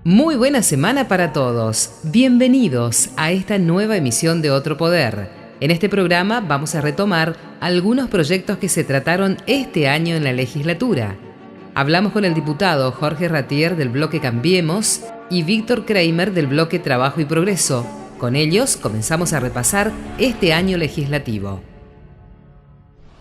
Muy buena semana para todos. Bienvenidos a esta nueva emisión de Otro Poder. En este programa vamos a retomar algunos proyectos que se trataron este año en la legislatura. Hablamos con el diputado Jorge Ratier del bloque Cambiemos y Víctor Kramer del bloque Trabajo y Progreso. Con ellos comenzamos a repasar este año legislativo.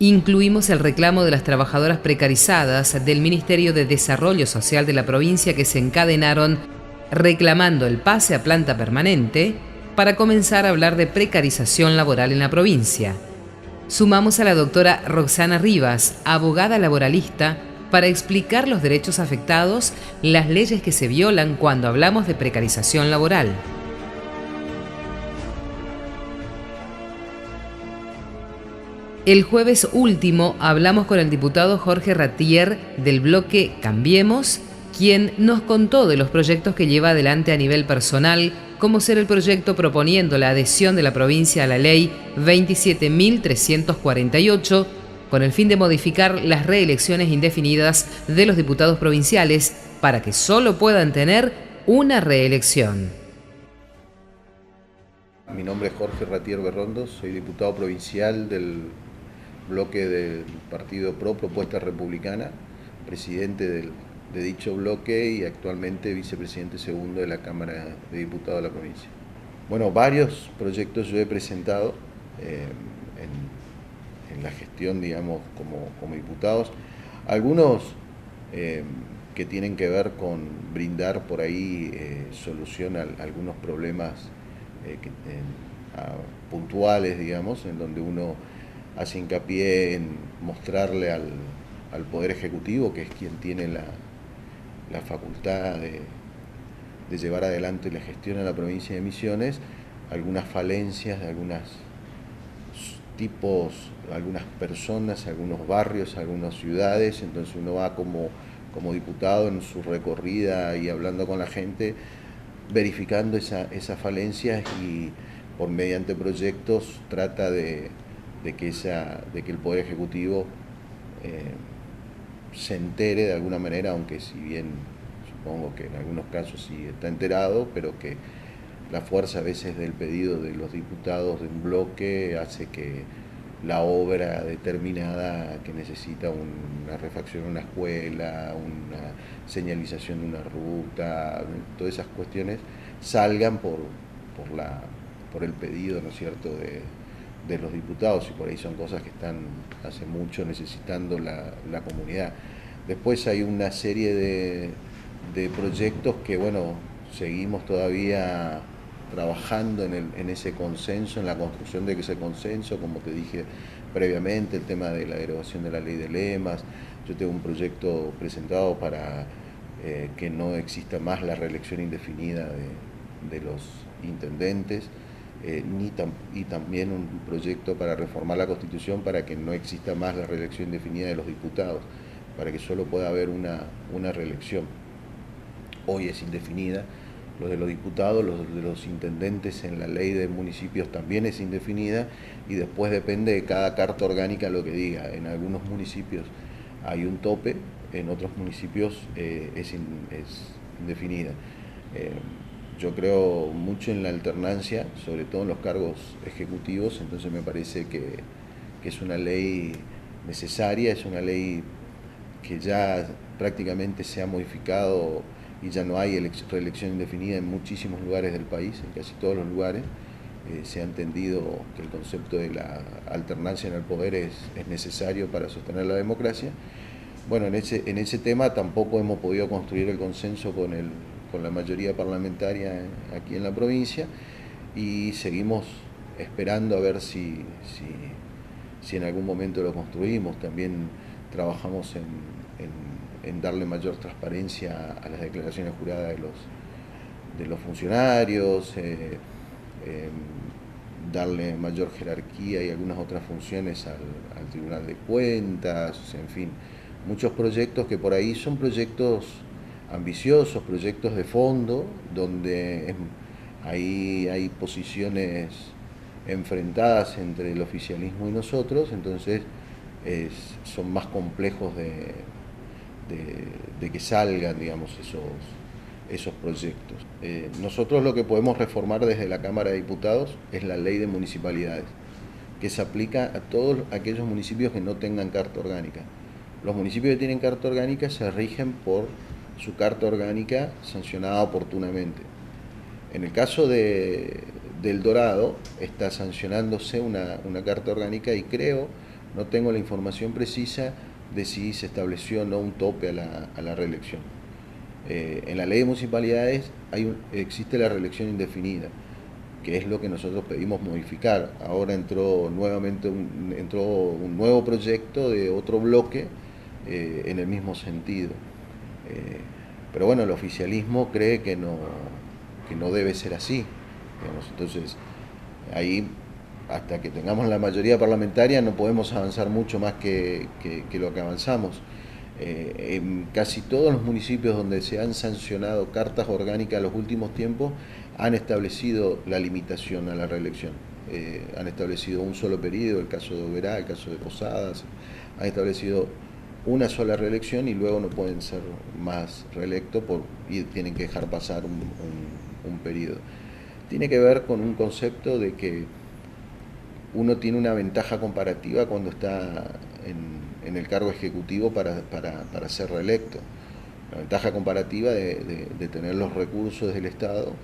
Incluimos el reclamo de las trabajadoras precarizadas del Ministerio de Desarrollo Social de la provincia que se encadenaron reclamando el pase a planta permanente para comenzar a hablar de precarización laboral en la provincia. Sumamos a la doctora Roxana Rivas, abogada laboralista, para explicar los derechos afectados, las leyes que se violan cuando hablamos de precarización laboral. El jueves último hablamos con el diputado Jorge Ratier del bloque Cambiemos, quien nos contó de los proyectos que lleva adelante a nivel personal, como ser el proyecto proponiendo la adhesión de la provincia a la ley 27.348, con el fin de modificar las reelecciones indefinidas de los diputados provinciales para que solo puedan tener una reelección. Mi nombre es Jorge Ratier Berrondo, soy diputado provincial del bloque del Partido Pro Propuesta Republicana, presidente de dicho bloque y actualmente vicepresidente segundo de la Cámara de Diputados de la provincia. Bueno, varios proyectos yo he presentado en la gestión, digamos, como diputados, algunos que tienen que ver con brindar por ahí solución a algunos problemas puntuales, digamos, en donde uno hace hincapié en mostrarle al Poder Ejecutivo, que es quien tiene la facultad de llevar adelante la gestión en la provincia de Misiones, algunas falencias de algunos tipos, algunas personas, algunos barrios, algunas ciudades. Entonces uno va como diputado en su recorrida y hablando con la gente, verificando esas falencias y mediante proyectos trata de que el Poder Ejecutivo se entere de alguna manera, aunque si bien supongo que en algunos casos sí está enterado, pero que la fuerza a veces del pedido de los diputados de un bloque hace que la obra determinada que necesita una refacción de una escuela, una señalización de una ruta, todas esas cuestiones salgan por el pedido, ¿no es cierto?, de los diputados, y por ahí son cosas que están hace mucho necesitando la comunidad. Después hay una serie de proyectos que, bueno, seguimos todavía trabajando en ese consenso, en la construcción de ese consenso, como te dije previamente, el tema de la derogación de la ley de lemas. Yo tengo un proyecto presentado para que no exista más la reelección indefinida de los intendentes, y también un proyecto para reformar la Constitución para que no exista más la reelección indefinida de los diputados, para que solo pueda haber una reelección. Hoy es indefinida, los de los diputados, los de los intendentes en la ley de municipios también es indefinida, y después depende de cada carta orgánica lo que diga. En algunos municipios hay un tope, en otros municipios es indefinida. Yo creo mucho en la alternancia, sobre todo en los cargos ejecutivos, entonces me parece que es una ley necesaria, es una ley que ya prácticamente se ha modificado y ya no hay reelección indefinida en muchísimos lugares del país, en casi todos los lugares. Se ha entendido que el concepto de la alternancia en el poder es necesario para sostener la democracia. Bueno, en ese tema tampoco hemos podido construir el consenso con la mayoría parlamentaria aquí en la provincia, y seguimos esperando a ver si en algún momento lo construimos. También trabajamos en darle mayor transparencia a las declaraciones juradas de los funcionarios, darle mayor jerarquía y algunas otras funciones al Tribunal de Cuentas, en fin, muchos proyectos que por ahí son proyectos ambiciosos, proyectos de fondo, donde ahí hay posiciones enfrentadas entre el oficialismo y nosotros, entonces son más complejos de que salgan, digamos, esos proyectos. Nosotros lo que podemos reformar desde la Cámara de Diputados es la ley de municipalidades, que se aplica a todos aquellos municipios que no tengan carta orgánica. Los municipios que tienen carta orgánica se rigen por su carta orgánica sancionada oportunamente. En el caso del Dorado está sancionándose una carta orgánica y creo, no tengo la información precisa de si se estableció o no un tope a la reelección. En la ley de municipalidades existe la reelección indefinida, que es lo que nosotros pedimos modificar. Ahora entró un nuevo proyecto de otro bloque en el mismo sentido. Pero bueno, el oficialismo cree que no debe ser así, digamos. Entonces, ahí, hasta que tengamos la mayoría parlamentaria, no podemos avanzar mucho más que lo que avanzamos. En casi todos los municipios donde se han sancionado cartas orgánicas en los últimos tiempos, han establecido la limitación a la reelección. Han establecido un solo periodo, el caso de Oberá, el caso de Posadas, han establecido una sola reelección y luego no pueden ser más reelectos y tienen que dejar pasar un periodo. Tiene que ver con un concepto de que uno tiene una ventaja comparativa cuando está en el cargo ejecutivo para ser reelecto. La ventaja comparativa de tener los recursos del Estado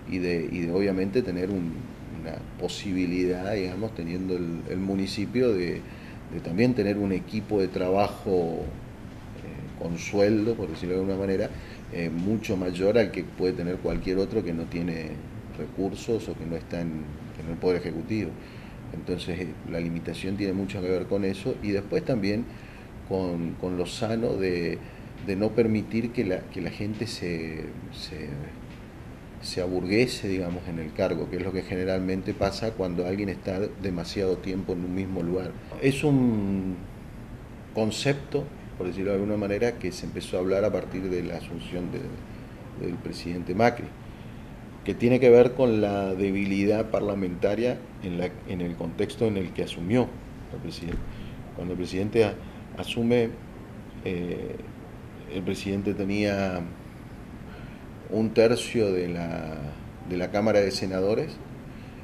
y de obviamente tener una posibilidad, digamos, teniendo el municipio de también tener un equipo de trabajo con sueldo, por decirlo de alguna manera, mucho mayor al que puede tener cualquier otro que no tiene recursos o que no está en el Poder Ejecutivo. Entonces la limitación tiene mucho que ver con eso y después también con lo sano de no permitir que la gente se aburguese, digamos, en el cargo, que es lo que generalmente pasa cuando alguien está demasiado tiempo en un mismo lugar. Es un concepto, por decirlo de alguna manera, que se empezó a hablar a partir de la asunción del presidente Macri, que tiene que ver con la debilidad parlamentaria en el contexto en el que asumió el presidente. Cuando el presidente asume, el presidente tenía un tercio de la Cámara de Senadores.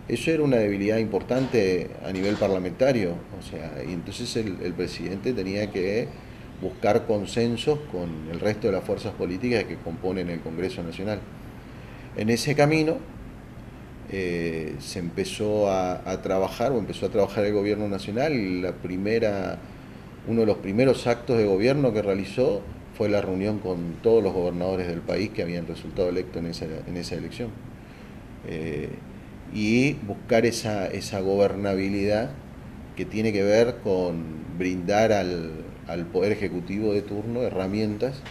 Eso era una debilidad importante a nivel parlamentario, o sea, y entonces el presidente tenía que buscar consensos con el resto de las fuerzas políticas que componen el Congreso Nacional. En ese camino se empezó a trabajar, o empezó a trabajar el gobierno nacional, y uno de los primeros actos de gobierno que realizó fue la reunión con todos los gobernadores del país que habían resultado electos en esa elección. Y buscar esa gobernabilidad que tiene que ver con brindar al Poder Ejecutivo de turno herramientas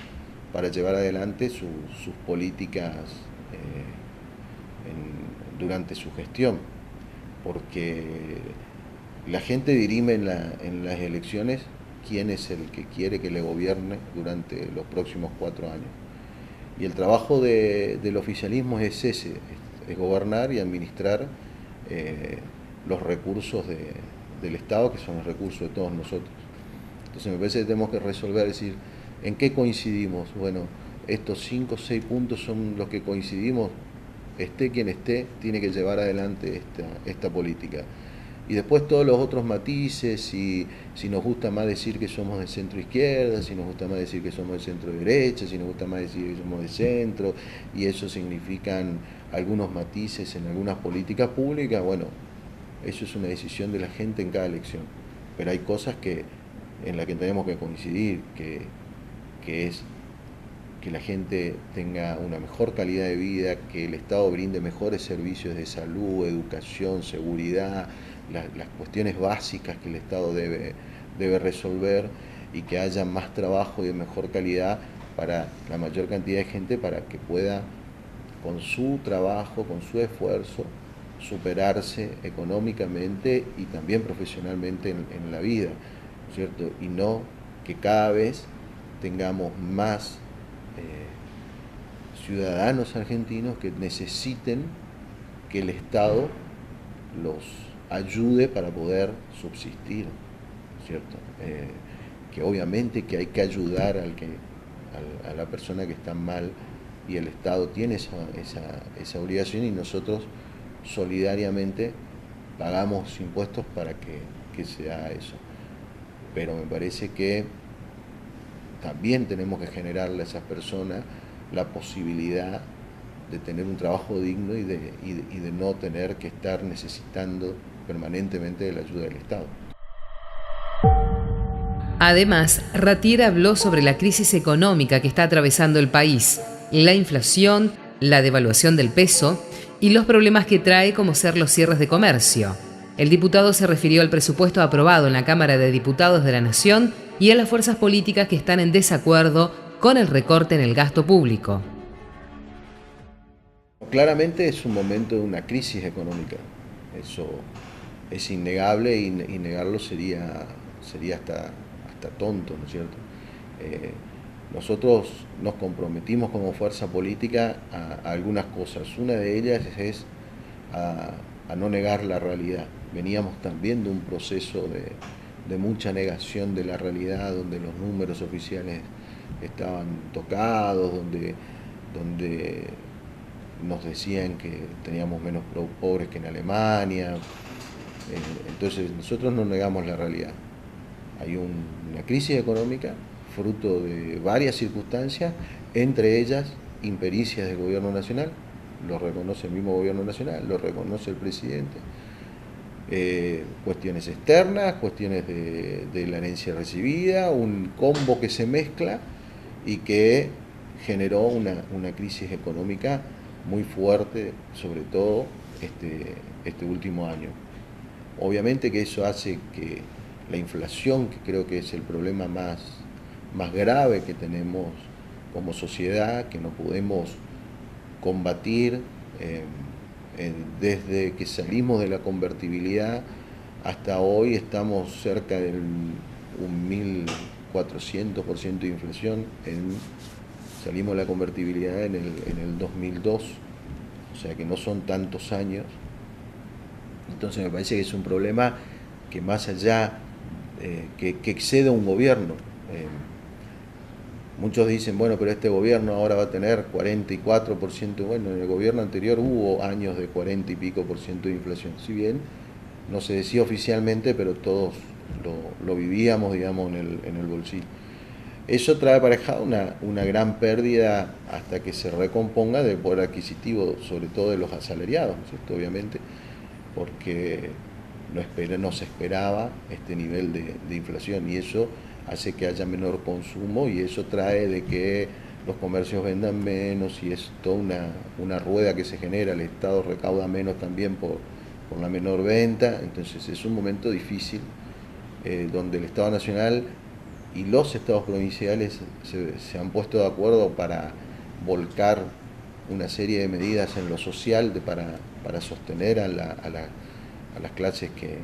para llevar adelante sus políticas durante su gestión, porque la gente dirime en las elecciones quién es el que quiere que le gobierne durante los próximos 4 años. Y el trabajo del oficialismo es ese, es gobernar y administrar los recursos del Estado, que son los recursos de todos nosotros. Entonces me parece que tenemos que resolver, decir, ¿en qué coincidimos? Bueno, estos 5 o 6 puntos son los que coincidimos. Esté quien esté, tiene que llevar adelante esta política. Y después todos los otros matices, si nos gusta más decir que somos de centro izquierda, si nos gusta más decir que somos de centro derecha, si nos gusta más decir que somos de centro, y eso significan algunos matices en algunas políticas públicas, bueno, eso es una decisión de la gente en cada elección. Pero hay cosas en las que tenemos que coincidir, que es que la gente tenga una mejor calidad de vida, que el Estado brinde mejores servicios de salud, educación, seguridad, las cuestiones básicas que el Estado debe resolver, y que haya más trabajo y de mejor calidad para la mayor cantidad de gente, para que pueda, con su trabajo, con su esfuerzo, superarse económicamente y también profesionalmente en la vida, ¿cierto? Y no que cada vez tengamos más ciudadanos argentinos que necesiten que el Estado los ayude para poder subsistir, ¿cierto? Que obviamente que hay que ayudar a la persona que está mal, y el Estado tiene esa obligación, y nosotros solidariamente pagamos impuestos para que se haga eso. Pero me parece que también tenemos que generarle a esas personas la posibilidad de tener un trabajo digno y de no tener que estar necesitando permanentemente de la ayuda del Estado. Además, Ratier habló sobre la crisis económica que está atravesando el país, la inflación, la devaluación del peso y los problemas que trae, como ser los cierres de comercio. El diputado se refirió al presupuesto aprobado en la Cámara de Diputados de la Nación y a las fuerzas políticas que están en desacuerdo con el recorte en el gasto público. Claramente es un momento de una crisis económica, eso es innegable, y negarlo sería hasta tonto, ¿no es cierto? Nosotros nos comprometimos como fuerza política a algunas cosas. Una de ellas es a no negar la realidad. Veníamos también de un proceso de mucha negación de la realidad, donde los números oficiales estaban tocados, donde nos decían que teníamos menos pobres que en Alemania. Entonces nosotros no negamos la realidad. Hay una crisis económica fruto de varias circunstancias, entre ellas impericias del gobierno nacional, lo reconoce el mismo gobierno nacional, lo reconoce el presidente, cuestiones externas, cuestiones de la herencia recibida, un combo que se mezcla y que generó una crisis económica muy fuerte, sobre todo este último año. Obviamente que eso hace que la inflación, que creo que es el problema más grave que tenemos como sociedad, que no podemos combatir desde que salimos de la convertibilidad hasta hoy, estamos cerca del 1.400% de inflación. Salimos de la convertibilidad en el 2002, o sea que no son tantos años. Entonces me parece que es un problema que más allá, que excede a un gobierno. Muchos dicen, bueno, pero este gobierno ahora va a tener 44%. Bueno, en el gobierno anterior hubo años de 40 y pico por ciento de inflación. Si bien no se decía oficialmente, pero todos lo vivíamos, digamos, en el bolsillo. Eso trae aparejada una gran pérdida hasta que se recomponga del poder adquisitivo, sobre todo de los asalariados, ¿cierto? Obviamente, porque no se esperaba este nivel de inflación, y eso hace que haya menor consumo, y eso trae de que los comercios vendan menos, y es toda una rueda que se genera. El Estado recauda menos también por la menor venta. Entonces es un momento difícil donde el Estado Nacional y los estados provinciales se han puesto de acuerdo para volcar una serie de medidas en lo social para sostener a las clases que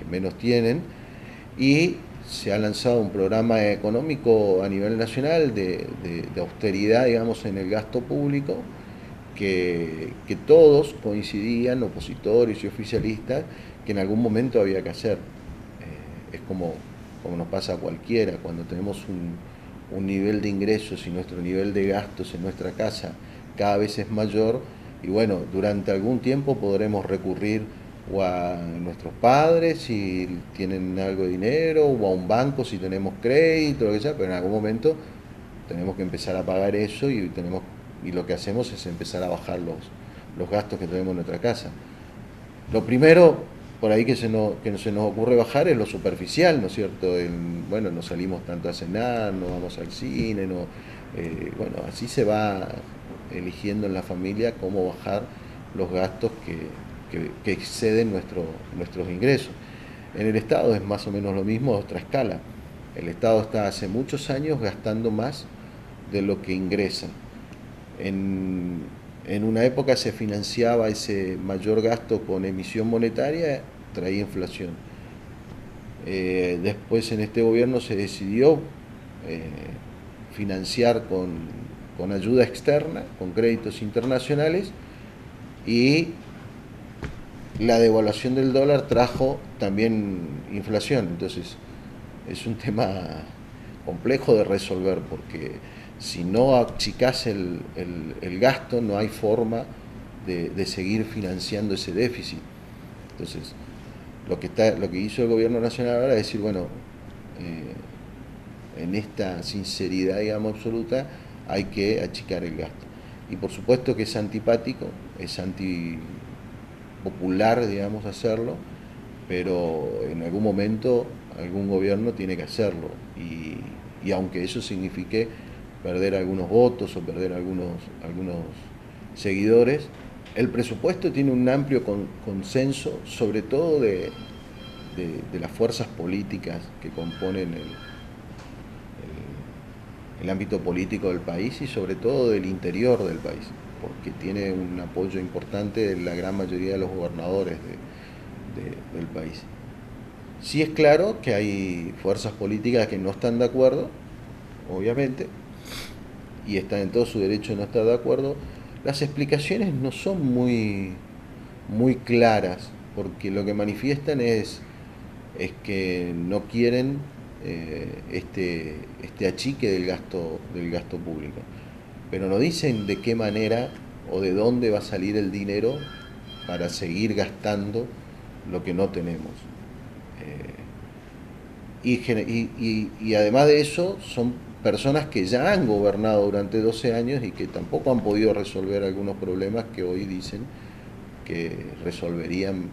menos tienen, y se ha lanzado un programa económico a nivel nacional de austeridad, digamos, en el gasto público, que todos coincidían, opositores y oficialistas, que en algún momento había que hacer. Es como nos pasa a cualquiera, cuando tenemos un nivel de ingresos y nuestro nivel de gastos en nuestra casa cada vez es mayor, y bueno, durante algún tiempo podremos recurrir o a nuestros padres si tienen algo de dinero, o a un banco si tenemos crédito, lo que sea, pero en algún momento tenemos que empezar a pagar eso, y lo que hacemos es empezar a bajar los gastos que tenemos en nuestra casa. Lo primero por ahí que se nos ocurre bajar es lo superficial, ¿no es cierto? Bueno, no salimos tanto a cenar, no vamos al cine, bueno, así se va eligiendo en la familia cómo bajar los gastos que exceden nuestros ingresos. En el Estado es más o menos lo mismo, a otra escala. El Estado está hace muchos años gastando más de lo que ingresa. En una época se financiaba ese mayor gasto con emisión monetaria, traía inflación. Después en este gobierno se decidió financiar con ayuda externa, con créditos internacionales, y la devaluación del dólar trajo también inflación. Entonces es un tema complejo de resolver, porque si no achicás el gasto, no hay forma de seguir financiando ese déficit. Entonces, lo que hizo el gobierno nacional ahora es decir, bueno, en esta sinceridad, digamos, absoluta, hay que achicar el gasto. Y por supuesto que es antipático, es antipopular, digamos, hacerlo, pero en algún momento algún gobierno tiene que hacerlo. Y aunque eso signifique perder algunos votos o perder algunos seguidores, el presupuesto tiene un amplio consenso, sobre todo de las fuerzas políticas que componen el ámbito político del país, y sobre todo del interior del país, porque tiene un apoyo importante de la gran mayoría de los gobernadores del país. Sí es claro que hay fuerzas políticas que no están de acuerdo, obviamente, y están en todo su derecho de no estar de acuerdo. Las explicaciones no son muy claras, porque lo que manifiestan es que no quieren este achique del gasto público, pero no dicen de qué manera o de dónde va a salir el dinero para seguir gastando lo que no tenemos. Y además de eso, son personas que ya han gobernado durante 12 años y que tampoco han podido resolver algunos problemas que hoy dicen que resolverían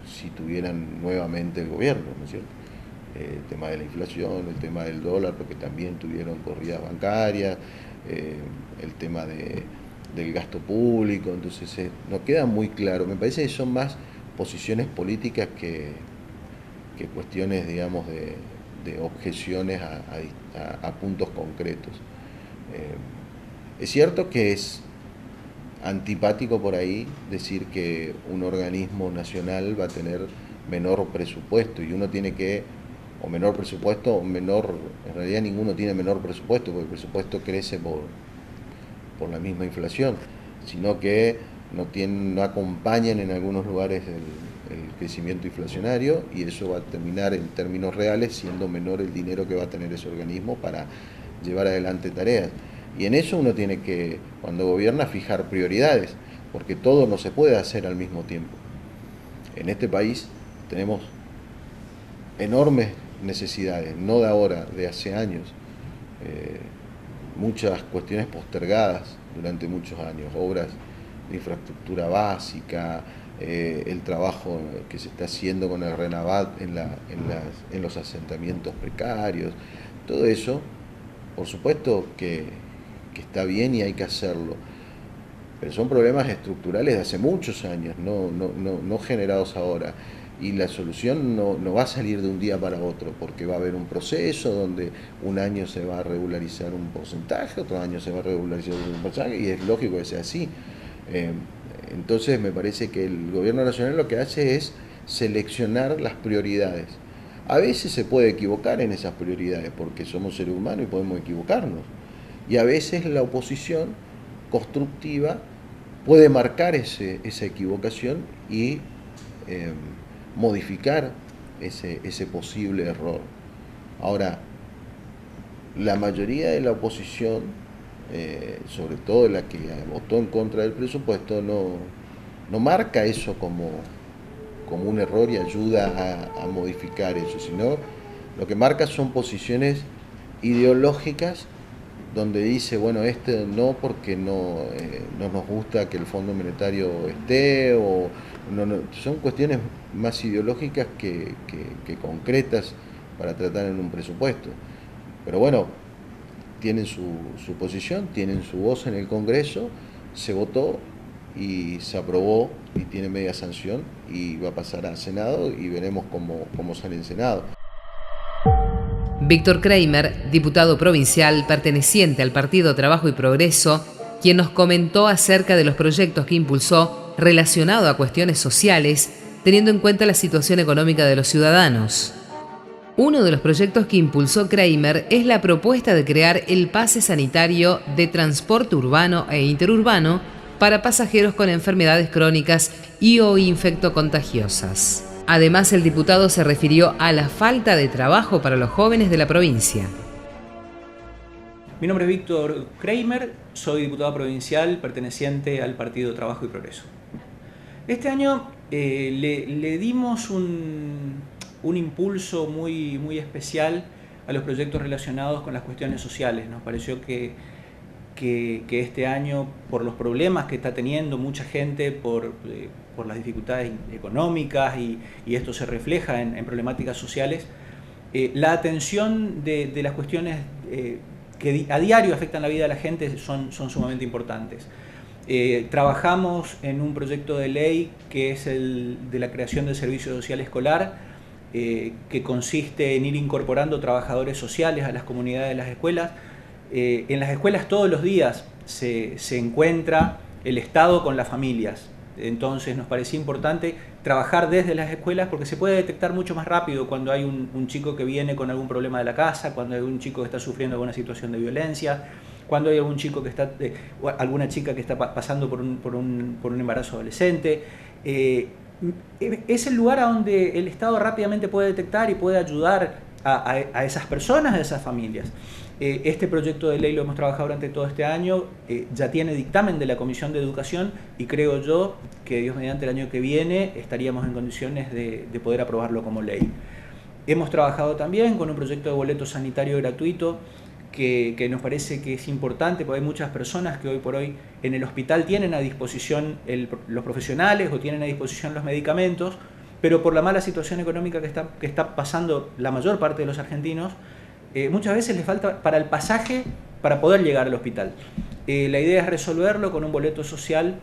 si tuvieran nuevamente el gobierno, ¿no es cierto? El tema de la inflación, el tema del dólar, porque también tuvieron corridas bancarias, el tema del gasto público. Entonces no queda muy claro. Me parece que son más posiciones políticas que cuestiones, digamos, de objeciones a puntos concretos. Es cierto que es antipático por ahí decir que un organismo nacional va a tener menor presupuesto, y uno tiene que, o menor presupuesto, o menor, en realidad ninguno tiene menor presupuesto, porque el presupuesto crece por la misma inflación, sino que no acompañan en algunos lugares el crecimiento inflacionario, y eso va a terminar en términos reales siendo menor el dinero que va a tener ese organismo para llevar adelante tareas. Y en eso uno tiene que, cuando gobierna, fijar prioridades, porque todo no se puede hacer al mismo tiempo. En este país tenemos enormes necesidades, no de ahora, de hace años, muchas cuestiones postergadas durante muchos años, obras de infraestructura básica, el trabajo que se está haciendo con el RENAVAT en los asentamientos precarios, todo eso, por supuesto que está bien y hay que hacerlo, pero son problemas estructurales de hace muchos años, no generados ahora. Y la solución no va a salir de un día para otro, porque va a haber un proceso donde un año se va a regularizar un porcentaje, otro año se va a regularizar un porcentaje, y es lógico que sea así. Entonces me parece que el gobierno nacional lo que hace es seleccionar las prioridades. A veces se puede equivocar en esas prioridades, porque somos seres humanos y podemos equivocarnos. Y a veces la oposición constructiva puede marcar esa equivocación y modificar ese posible error. Ahora, la mayoría de la oposición, sobre todo la que votó en contra del presupuesto, no marca eso como un error y ayuda a modificar eso, sino lo que marca son posiciones ideológicas, donde dice, bueno, no, porque no nos gusta que el Fondo Monetario esté, o son cuestiones más ideológicas que concretas para tratar en un presupuesto. Pero bueno, tienen su posición, tienen su voz en el Congreso, se votó y se aprobó y tiene media sanción, y va a pasar al Senado y veremos cómo sale el Senado. Víctor Kramer, diputado provincial perteneciente al Partido Trabajo y Progreso, quien nos comentó acerca de los proyectos que impulsó relacionado a cuestiones sociales, teniendo en cuenta la situación económica de los ciudadanos. Uno de los proyectos que impulsó Kramer es la propuesta de crear el pase sanitario de transporte urbano e interurbano para pasajeros con enfermedades crónicas y o infectocontagiosas. Además, el diputado se refirió a la falta de trabajo para los jóvenes de la provincia. Mi nombre es Víctor Kramer, soy diputado provincial perteneciente al Partido Trabajo y Progreso. Este año le dimos un impulso muy especial a los proyectos relacionados con las cuestiones sociales. Nos pareció que este año, por los problemas que está teniendo mucha gente, por las dificultades económicas y esto se refleja en problemáticas sociales, la atención de las cuestiones que a diario afectan la vida de la gente son sumamente importantes. Trabajamos en un proyecto de ley que es el de la creación del servicio social escolar, que consiste en ir incorporando trabajadores sociales a las comunidades de las escuelas. En las escuelas todos los días se encuentra el Estado con las familias. Entonces nos parecía importante trabajar desde las escuelas porque se puede detectar mucho más rápido cuando hay un chico que viene con algún problema de la casa, cuando hay un chico que está sufriendo alguna situación de violencia, cuando hay algún chico que está, o alguna chica que está pasando por un embarazo adolescente. Es el lugar a donde el Estado rápidamente puede detectar y puede ayudar a esas personas, a esas familias. Este proyecto de ley lo hemos trabajado durante todo este año, ya tiene dictamen de la Comisión de Educación y creo yo que Dios mediante el año que viene estaríamos en condiciones de poder aprobarlo como ley. Hemos trabajado también con un proyecto de boleto sanitario gratuito que nos parece que es importante porque hay muchas personas que hoy por hoy en el hospital tienen a disposición los profesionales o tienen a disposición los medicamentos, pero por la mala situación económica que está pasando la mayor parte de los argentinos, muchas veces les falta para el pasaje para poder llegar al hospital. La idea es resolverlo con un boleto social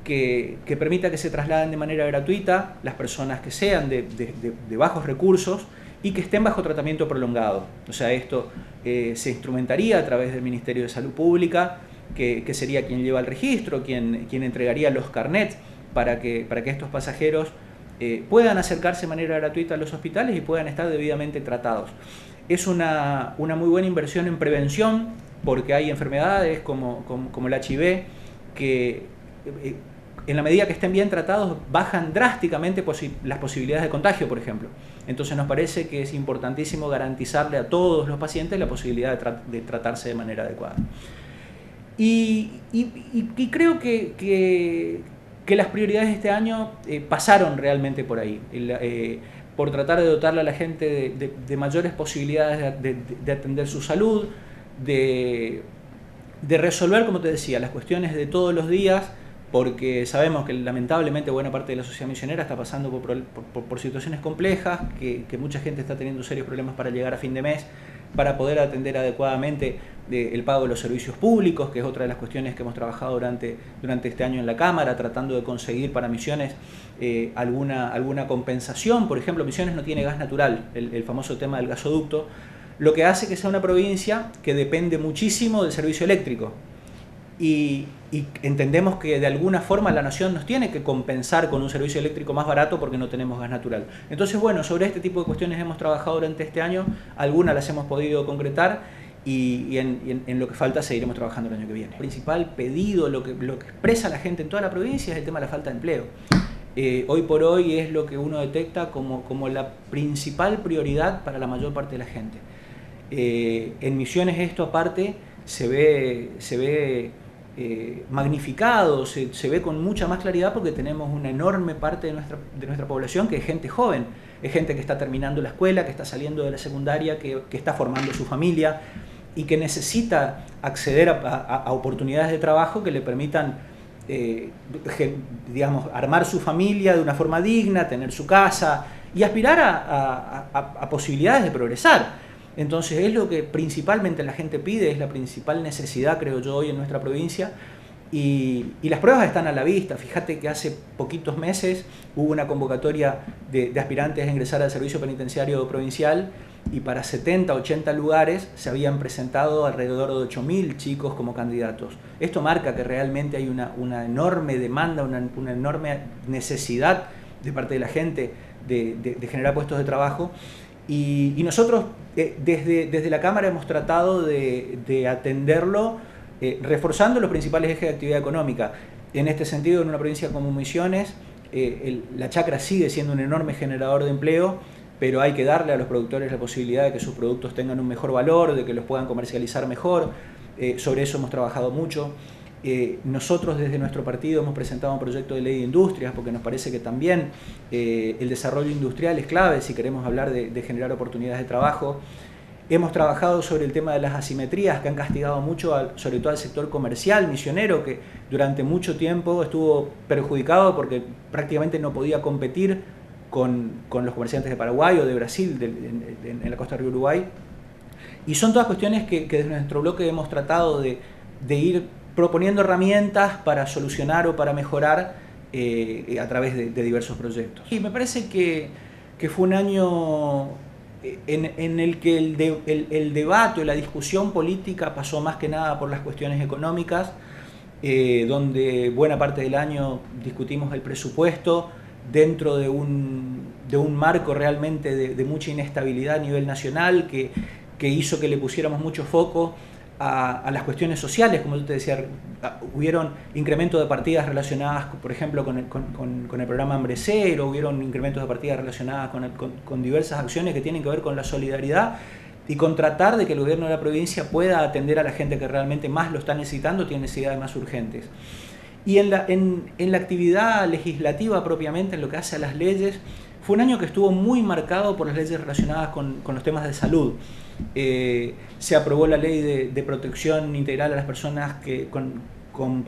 que permita que se trasladen de manera gratuita las personas que sean de bajos recursos y que estén bajo tratamiento prolongado. O sea, esto se instrumentaría a través del Ministerio de Salud Pública, que sería quien lleva el registro, quien entregaría los carnets para que estos pasajeros puedan acercarse de manera gratuita a los hospitales y puedan estar debidamente tratados. Es una muy buena inversión en prevención porque hay enfermedades como el HIV que en la medida que estén bien tratados bajan drásticamente las posibilidades de contagio, por ejemplo. Entonces nos parece que es importantísimo garantizarle a todos los pacientes la posibilidad de tratarse de manera adecuada. Y creo que las prioridades de este año pasaron realmente por ahí. Por tratar de dotarle a la gente de mayores posibilidades de atender su salud, de resolver, como te decía, las cuestiones de todos los días, porque sabemos que lamentablemente buena parte de la sociedad misionera está pasando por situaciones complejas, que mucha gente está teniendo serios problemas para llegar a fin de mes, para poder atender adecuadamente el pago de los servicios públicos, que es otra de las cuestiones que hemos trabajado durante este año en la Cámara, tratando de conseguir para Misiones alguna compensación. Por ejemplo, Misiones no tiene gas natural, el famoso tema del gasoducto, lo que hace que sea una provincia que depende muchísimo del servicio eléctrico. Y entendemos que de alguna forma la nación nos tiene que compensar con un servicio eléctrico más barato porque no tenemos gas natural. Entonces, bueno, sobre este tipo de cuestiones hemos trabajado durante este año, algunas las hemos podido concretar y en lo que falta seguiremos trabajando el año que viene. El principal pedido, lo que expresa la gente en toda la provincia es el tema de la falta de empleo. Hoy por hoy es lo que uno detecta como la principal prioridad para la mayor parte de la gente. En Misiones esto aparte se ve magnificado, se ve con mucha más claridad porque tenemos una enorme parte de nuestra población que es gente joven, es gente que está terminando la escuela, que está saliendo de la secundaria, que está formando su familia y que necesita acceder a oportunidades de trabajo que le permitan digamos, armar su familia de una forma digna, tener su casa y aspirar a posibilidades de progresar. Entonces es lo que principalmente la gente pide, es la principal necesidad, creo yo, hoy en nuestra provincia y las pruebas están a la vista. Fíjate que hace poquitos meses hubo una convocatoria de aspirantes a ingresar al servicio penitenciario provincial y para 70, 80 lugares se habían presentado alrededor de 8.000 chicos como candidatos. Esto marca que realmente hay una enorme demanda, una enorme necesidad de parte de la gente de generar puestos de trabajo. Y nosotros desde la Cámara hemos tratado de atenderlo reforzando los principales ejes de actividad económica. En este sentido, en una provincia como Misiones, la chacra sigue siendo un enorme generador de empleo, pero hay que darle a los productores la posibilidad de que sus productos tengan un mejor valor, de que los puedan comercializar mejor. Sobre eso hemos trabajado mucho. Nosotros desde nuestro partido hemos presentado un proyecto de ley de industrias porque nos parece que también el desarrollo industrial es clave si queremos hablar de generar oportunidades de trabajo. Hemos trabajado sobre el tema de las asimetrías que han castigado mucho, sobre todo al sector comercial misionero, que durante mucho tiempo estuvo perjudicado porque prácticamente no podía competir con los comerciantes de Paraguay o de Brasil, en la costa del río Uruguay. Y son todas cuestiones que desde nuestro bloque hemos tratado de ir proponiendo herramientas para solucionar o para mejorar a través de diversos proyectos. Y me parece que fue un año en el que el debate o la discusión política pasó más que nada por las cuestiones económicas, donde buena parte del año discutimos el presupuesto dentro de un marco realmente de mucha inestabilidad a nivel nacional que hizo que le pusiéramos mucho foco a las cuestiones sociales. Como yo te decía, hubieron incrementos de partidas relacionadas, por ejemplo, con el programa Hambre Cero, hubieron incrementos de partidas relacionadas con diversas acciones que tienen que ver con la solidaridad y con tratar de que el gobierno de la provincia pueda atender a la gente que realmente más lo está necesitando, tiene necesidades más urgentes. Y en la actividad legislativa propiamente, en lo que hace a las leyes, fue un año que estuvo muy marcado por las leyes relacionadas con los temas de salud. Se aprobó la ley de protección integral a las personas con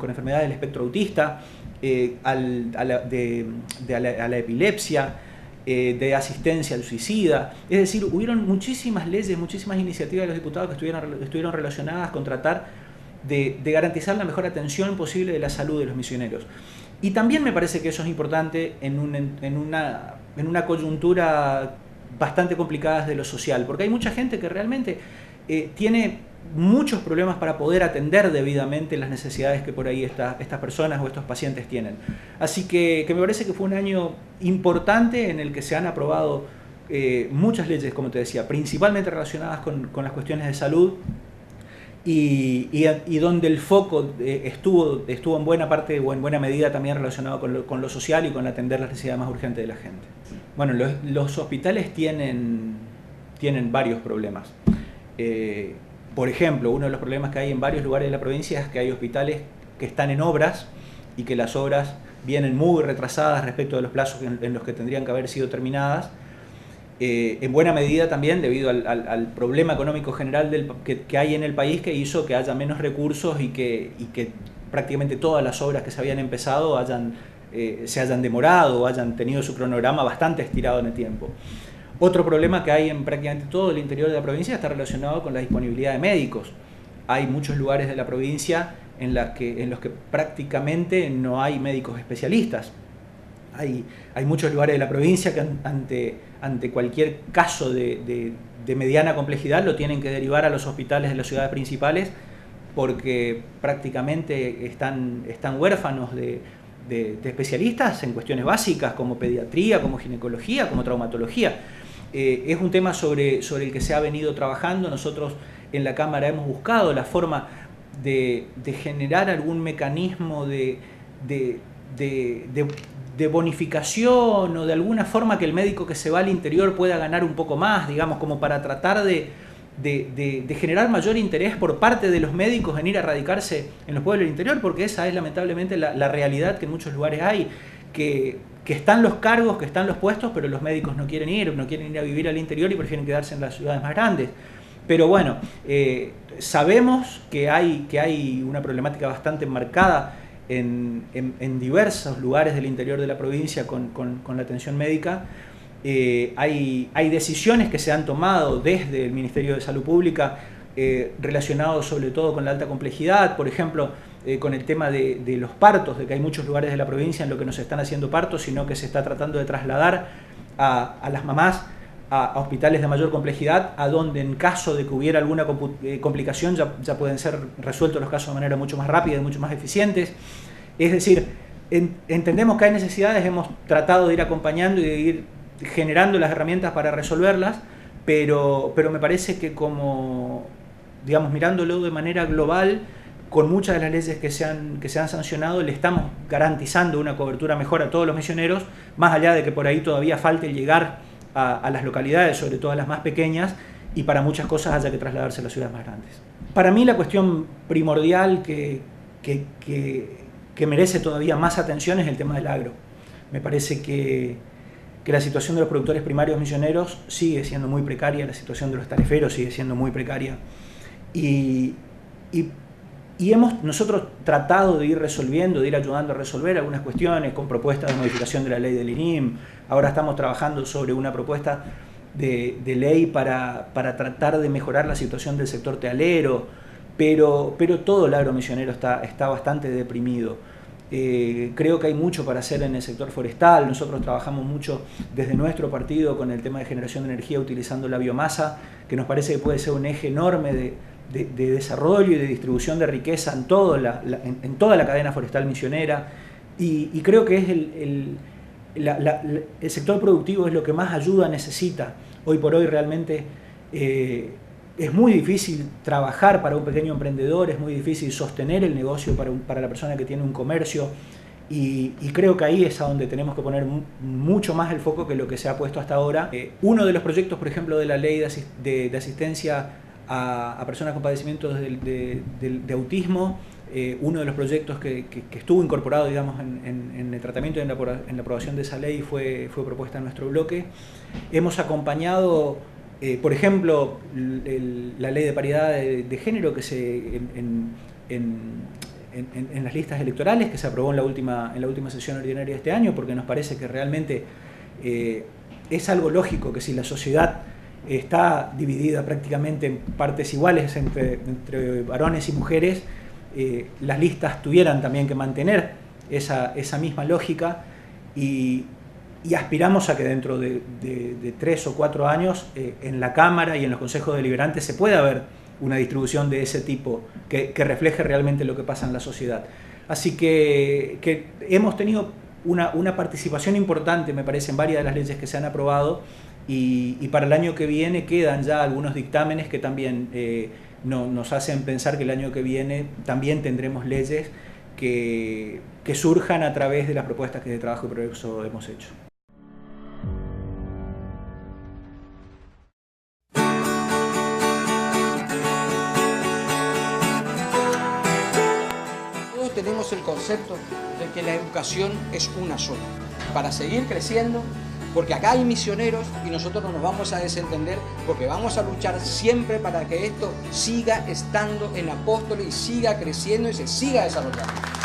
enfermedades del espectro autista, a la epilepsia, de asistencia al suicida. Es decir, hubieron muchísimas leyes, muchísimas iniciativas de los diputados que estuvieron relacionadas con tratar de garantizar la mejor atención posible de la salud de los misioneros. Y también me parece que eso es importante en una coyuntura bastante complicada de lo social, porque hay mucha gente que realmente tiene muchos problemas para poder atender debidamente las necesidades que por ahí estas personas o estos pacientes tienen. Así que me parece que fue un año importante en el que se han aprobado muchas leyes, como te decía, principalmente relacionadas con las cuestiones de salud, y donde el foco estuvo en buena parte o en buena medida también relacionado con lo social y con atender las necesidades más urgentes de la gente. Bueno, los hospitales tienen varios problemas. Por ejemplo, uno de los problemas que hay en varios lugares de la provincia es que hay hospitales que están en obras y que las obras vienen muy retrasadas respecto de los plazos en los que tendrían que haber sido terminadas. En buena medida también debido al problema económico general que hay en el país, que hizo que haya menos recursos y que prácticamente todas las obras que se habían empezado se hayan demorado o hayan tenido su cronograma bastante estirado en el tiempo. Otro problema que hay en prácticamente todo el interior de la provincia está relacionado con la disponibilidad de médicos. Hay muchos lugares de la provincia en los que prácticamente no hay médicos especialistas. Hay muchos lugares de la provincia que ante cualquier caso de mediana complejidad lo tienen que derivar a los hospitales de las ciudades principales porque prácticamente están huérfanos de especialistas en cuestiones básicas como pediatría, como ginecología, como traumatología. Es un tema sobre el que se ha venido trabajando. Nosotros en la Cámara hemos buscado la forma de generar algún mecanismo de bonificación o de alguna forma que el médico que se va al interior pueda ganar un poco más, digamos, como para tratar de generar mayor interés por parte de los médicos en ir a radicarse en los pueblos del interior, porque esa es lamentablemente la realidad que en muchos lugares hay, que están los cargos, que están los puestos, pero los médicos no quieren ir a vivir al interior y prefieren quedarse en las ciudades más grandes. Pero bueno, sabemos que hay una problemática bastante marcada en diversos lugares del interior de la provincia con la atención médica. Hay decisiones que se han tomado desde el Ministerio de Salud Pública relacionados sobre todo con la alta complejidad, por ejemplo, con el tema de los partos, de que hay muchos lugares de la provincia en los que no se están haciendo partos, sino que se está tratando de trasladar a las mamás a hospitales de mayor complejidad, a donde en caso de que hubiera alguna complicación ya pueden ser resueltos los casos de manera mucho más rápida y mucho más eficientes. Es decir, entendemos que hay necesidades, hemos tratado de ir acompañando y de ir generando las herramientas para resolverlas, pero me parece que como, digamos, mirándolo de manera global, con muchas de las leyes que se han sancionado, le estamos garantizando una cobertura mejor a todos los misioneros, más allá de que por ahí todavía falte llegar a las localidades, sobre todo a las más pequeñas, y para muchas cosas haya que trasladarse a las ciudades más grandes. Para mí la cuestión primordial que merece todavía más atención es el tema del agro. Me parece que la situación de los productores primarios misioneros sigue siendo muy precaria, la situación de los tariferos sigue siendo muy precaria, y hemos nosotros tratado de ir resolviendo, de ir ayudando a resolver algunas cuestiones con propuestas de modificación de la ley del INIM. Ahora estamos trabajando sobre una propuesta de ley para tratar de mejorar la situación del sector tealero, pero todo el agro misionero está bastante deprimido. Creo que hay mucho para hacer en el sector forestal. Nosotros trabajamos mucho desde nuestro partido con el tema de generación de energía utilizando la biomasa, que nos parece que puede ser un eje enorme de desarrollo y de distribución de riqueza en toda la cadena forestal misionera, y creo que es el sector productivo es lo que más ayuda necesita. Hoy por hoy realmente es muy difícil trabajar para un pequeño emprendedor, es muy difícil sostener el negocio para la persona que tiene un comercio, y creo que ahí es a donde tenemos que poner mucho más el foco que lo que se ha puesto hasta ahora. Uno de los proyectos, por ejemplo, de la ley de asistencia a personas con padecimientos de autismo, uno de los proyectos que estuvo incorporado, digamos, en el tratamiento y en la aprobación de esa ley fue propuesta en nuestro bloque. Hemos acompañado, por ejemplo, la ley de paridad de género que en las listas electorales, que se aprobó en la última sesión ordinaria de este año, porque nos parece que realmente es algo lógico que si la sociedad está dividida prácticamente en partes iguales entre varones y mujeres, las listas tuvieran también que mantener esa misma lógica, y aspiramos a que dentro de 3 o 4 años en la Cámara y en los consejos deliberantes se pueda ver una distribución de ese tipo que refleje realmente lo que pasa en la sociedad. Así que hemos tenido una participación importante, me parece, en varias de las leyes que se han aprobado, y para el año que viene quedan ya algunos dictámenes que también nos hacen pensar que el año que viene también tendremos leyes que surjan a través de las propuestas que de Trabajo y Progreso hemos hecho. Todos tenemos el concepto de que la educación es una sola. Para seguir creciendo, porque acá hay misioneros y nosotros no nos vamos a desentender, porque vamos a luchar siempre para que esto siga estando en Apóstoles y siga creciendo y se siga desarrollando.